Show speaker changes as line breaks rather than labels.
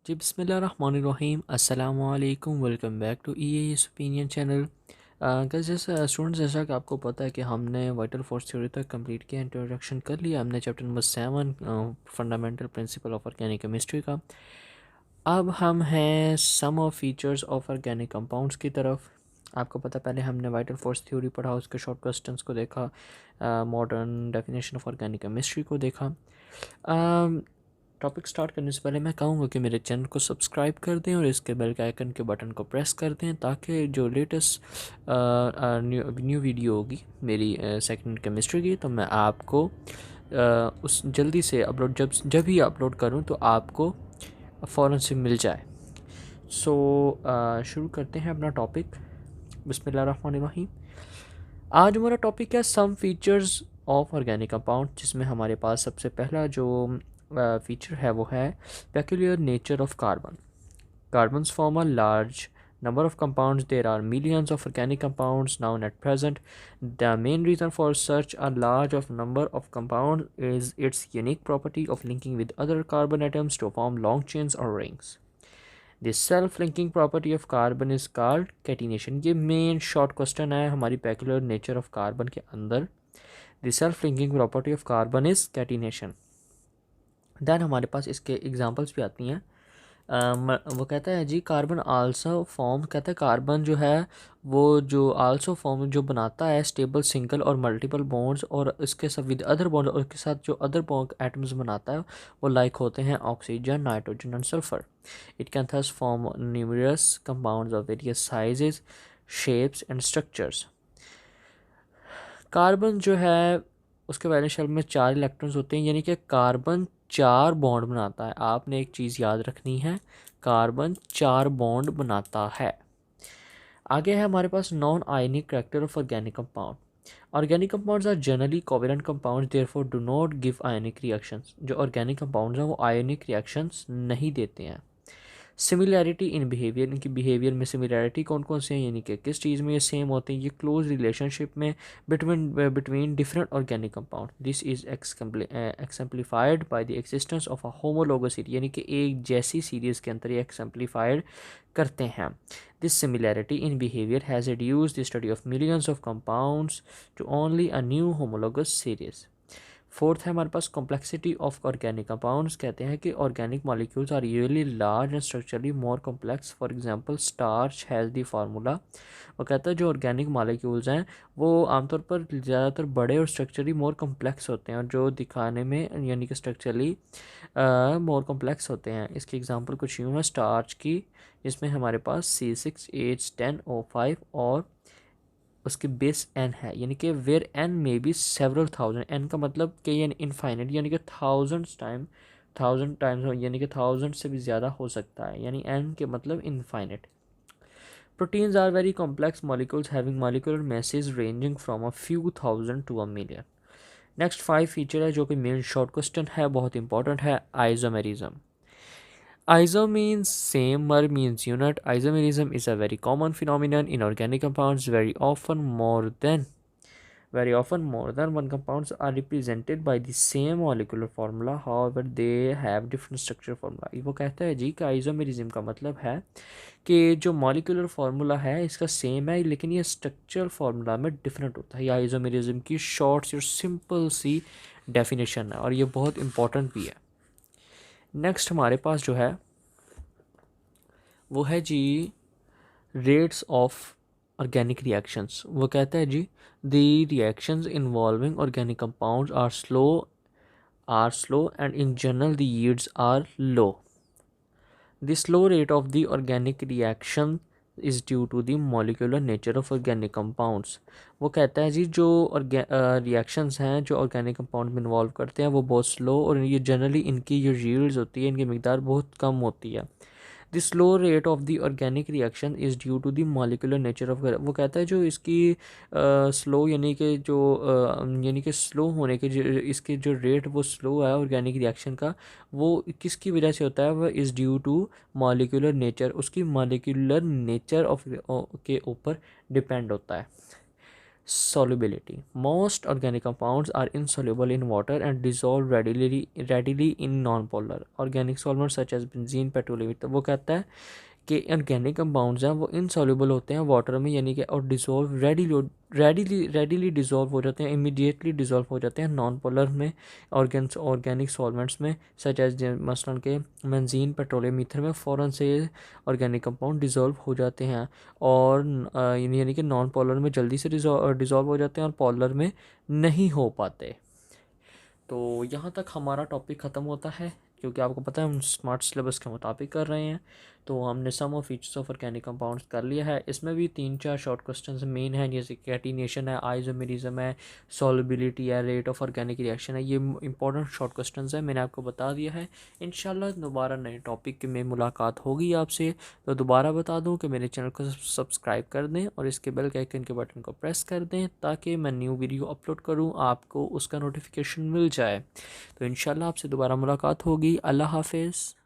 जी बिस्मिल्लाहिर्रहमानिर्रहीम अस्सलामुअलैकुम welcome back to EAS opinion channel. जैसा स्टूडेंट्स, जैसा कि आपको पता है कि हमने वाइटल फोर्स थ्योरी तक कंप्लीट किया, इंट्रोडक्शन कर लिया हमने chapter number 7 fundamental principle of organic chemistry का। अब हम हैं some of features of organic compounds की तरफ। आपको पता है पहले हमने वाइटल फोर्स थ्योरी पढ़ा, उसके शॉर्ट क्वेश्चंस को देखा, modern definition of organic chemistry को देखा। टॉपिक स्टार्ट करने से पहले मैं कहूँगा कि मेरे चैनल को सब्सक्राइब कर दें और इसके बेल के आइकन के बटन को प्रेस कर दें ताकि जो लेटेस्ट न्यू वीडियो होगी मेरी सेकंड केमिस्ट्री की, तो मैं आपको उस जल्दी से अपलोड जब ही अपलोड करूँ तो आपको फ़ौरन से मिल जाए। सो शुरू करते हैं अपना टॉपिक। बिस्मिल्लाहिर्रहमानिर्रहीम। आज हमारा टॉपिक है some features of organic compound, जिसमें हमारे पास सबसे पहला जो फीचर है वो है peculiar nature of carbon. Carbons form a large number of compounds. There are millions of organic compounds known at present. The main reason for such a large of number of compounds is its unique property of linking with other carbon atoms to form long chains or rings. The self-linking property of carbon is called catenation. ये main short question है हमारी peculiar nature of carbon के अंदर। The self-linking property of carbon is catenation. Then हमारे पास इसके examples भी आती हैं। वो कहता है जी कार्बन आल्सो फॉर्म, कहता है कार्बन जो है वो जो आल्सो फॉर्म जो बनाता है स्टेबल सिंगल और मल्टीपल बॉन्ड्स, और इसके साथ विद अदर बॉन्ड और इसके साथ जो अदर एटम्स बनाता है वो लाइक होते हैं oxygen, nitrogen and sulphur. It can thus form numerous compounds of various sizes, shapes and structures. Carbon जो है उसके वैलेंस शेल में 4 इलेक्ट्रॉन्स होते हैं, यानी कि कार्बन 4 बॉन्ड बनाता है। आपने एक चीज़ याद रखनी है, कार्बन 4 बॉन्ड बनाता है। आगे है हमारे पास non ionic character of organic compound. Organic compounds are generally covalent compounds, therefore do not give ionic reactions. जो ऑर्गेनिक कंपाउंड्स हैं वो आयनिक रिएक्शंस नहीं देते हैं। सिमिलैरिटी इन बिहेवियर, इनकी बिहेवियर में सिमिलैरिटी कौन कौन से हैं, यानी कि किस चीज़ में ये सेम होते हैं, ये क्लोज रिलेशनशिप में between different organic compound. This is exemplified by the existence of a homologous series, यानी कि एक जैसी सीरीज़ के अंदर ये एक्सम्प्लीफाइड करते हैं। This similarity in behaviour has reduced the study of millions of compounds to only a new homologous series. Fourth है हमारे पास कॉम्प्लेक्सिटी ऑफ ऑर्गेनिक कंपाउंड्स। कहते हैं कि organic molecules are usually large and structurally more complex. For example starch has the formula. वो कहता है जो ऑर्गेनिक मॉलिक्यूल्स हैं वो आमतौर पर ज़्यादातर बड़े और स्ट्रक्चरली मोर कॉम्प्लेक्स होते हैं, और जो दिखाने में यानी कि स्ट्रक्चरली मोर कॉम्प्लेक्स होते हैं। इसकी एग्जांपल कुछ यूँ है स्टार्च की, जिसमें हमारे पास C6H10O5 और उसकी बेस एन है, यानी कि where n may be several thousand. N का मतलब कि यानी इनफाइनाइट, यानी कि थाउजेंड टाइम्स, यानी कि थाउजेंड से भी ज़्यादा हो सकता है, यानी एन के मतलब infinite. Proteins are very complex molecules having molecular masses ranging from a few thousand to a million. Next 5 feature है जो कि मेन शॉर्ट क्वेश्चन है, बहुत इंपॉर्टेंट है, isomerism. Iso means same, mer means unit. Isomerism is a very common phenomenon in organic compounds. Very often more than one compounds are represented by the same molecular formula. However, they have different structure formula. वो कहता है जी कि isomerism का मतलब है कि जो molecular formula है इसका सेम है, लेकिन ये स्ट्रक्चरल फार्मूला में डिफरेंट होता है। ये आइसोमेरिज्म की शॉर्ट सी और सिंपल सी डेफिनेशन है, और ये बहुत इंपॉर्टेंट भी है। नेक्स्ट हमारे पास जो है वो है जी रेट्स ऑफ ऑर्गेनिक रिएक्शंस। वो कहता है जी the reactions involving organic compounds are slow and in general the yields are low. The slow rate of the organic reaction is due to the molecular nature of organic compounds. वो कहता है जी जो reactions हैं जो organic compound में involve करते हैं वो बहुत स्लो, और ये जनरली इनकी जो यील्ड्स होती है इनकी मिकदार बहुत कम होती है। The slow rate of the organic reaction is due to the molecular nature of. वो कहता है जो इसकी स्लो यानी कि स्लो होने के जो इसके जो रेट वो स्लो है ऑर्गेनिक रिएक्शन का, वो किसकी वजह से होता है, वो is due to molecular nature, उसकी मॉलिकुलर नेचर ऑफ के ऊपर डिपेंड होता है। solubility. Most organic compounds are insoluble in water and dissolve readily in non-polar organic solvents such as benzene, petroleum. तो वो कहता है कि ऑर्गेनिक कंपाउंड्स हैं वो इनसॉल्युबल होते हैं वाटर में, यानी कि और डिज़ोल्व रेडीली डिज़ोल्व हो जाते हैं, इमीडिएटली डिज़ोल्व हो जाते हैं नॉन पोलर में ऑर्गेनिक सॉल्वेंट्स में, सच एज मसलन के बेंजीन, पेट्रोलियम, ईथर में फ़ौरन से ऑर्गेनिक कंपाउंड डिज़ोल्व हो जाते हैं, और यानी कि नॉन पोलर में जल्दी से डिज़ोल्व हो जाते हैं और पोलर में नहीं हो पाते। तो यहाँ तक हमारा टॉपिक ख़त्म होता है, क्योंकि आपको पता है हम स्मार्ट सिलेबस के मुताबिक कर रहे हैं। तो हमने some of features of organic compounds कर लिया है। इसमें भी 3-4 शॉर्ट क्वेश्चन मेन हैं, जैसे कैटिनेशन है, आइसोमेरिज्म है, सॉल्युबिलिटी है, रेट ऑफ ऑर्गेनिक रिएक्शन है। ये इंपॉर्टेंट शॉर्ट क्वेश्चन है, मैंने आपको बता दिया है। इंशाल्लाह दोबारा नए टॉपिक में मुलाकात होगी आपसे। तो दोबारा बता दूं कि मेरे चैनल को सब्सक्राइब कर दें और इसके बेल के आइकन के बटन को प्रेस कर दें, ताकि मैं न्यू वीडियो अपलोड करूं आपको उसका नोटिफिकेशन मिल जाए। तो इंशाल्लाह आपसे दोबारा मुलाकात होगी। अल्लाह हाफिज़।